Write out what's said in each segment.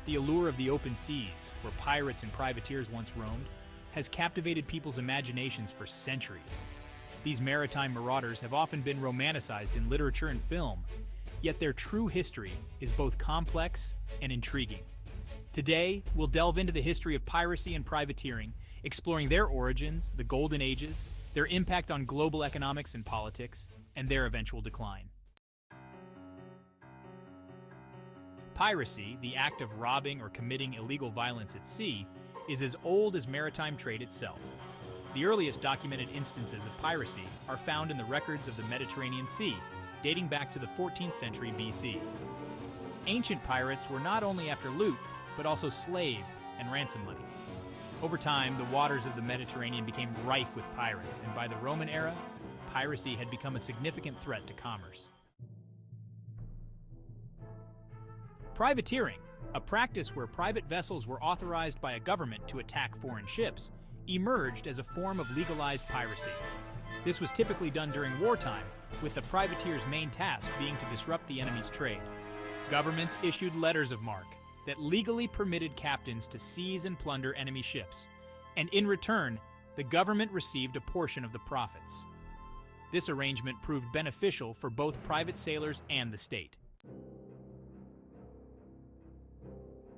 The allure of the open seas, where pirates and privateers once roamed, has captivated people's imaginations for centuries. These maritime marauders have often been romanticized in literature and film, yet their true history is both complex and intriguing. Today, we'll delve into the history of piracy and privateering, exploring their origins, the golden ages, their impact on global economics and politics, and their eventual decline. Piracy, the act of robbing or committing illegal violence at sea, is as old as maritime trade itself. The earliest documented instances of piracy are found in the records of the Mediterranean Sea, dating back to the 14th century BC. Ancient pirates were not only after loot, but also slaves and ransom money. Over time, the waters of the Mediterranean became rife with pirates, and by the Roman era, piracy had become a significant threat to commerce. Privateering, a practice where private vessels were authorized by a government to attack foreign ships, emerged as a form of legalized piracy. This was typically done during wartime, with the privateer's main task being to disrupt the enemy's trade. Governments issued letters of marque that legally permitted captains to seize and plunder enemy ships, and in return, the government received a portion of the profits. This arrangement proved beneficial for both private sailors and the state.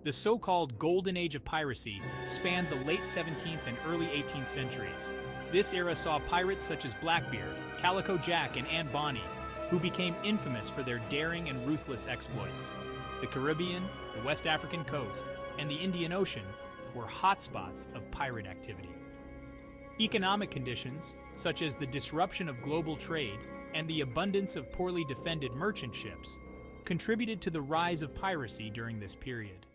The so-called Golden Age of piracy spanned the late 17th and early 18th centuries. This era saw pirates such as Blackbeard, Calico Jack, and Anne Bonny, who became infamous for their daring and ruthless exploits. The Caribbean, the West African coast, and the Indian Ocean were hotspots of pirate activity. Economic conditions, such as the disruption of global trade and the abundance of poorly defended merchant ships, contributed to the rise of piracy during this period.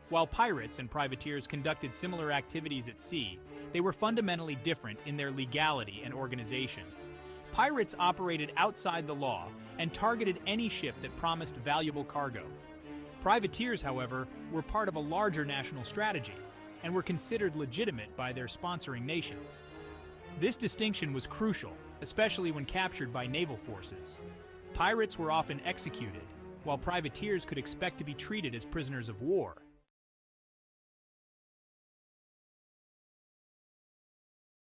While pirates and privateers conducted similar activities at sea, they were fundamentally different in their legality and organization. Pirates operated outside the law and targeted any ship that promised valuable cargo. Privateers, however, were part of a larger national strategy and were considered legitimate by their sponsoring nations. This distinction was crucial, especially when captured by naval forces. Pirates were often executed, while privateers could expect to be treated as prisoners of war.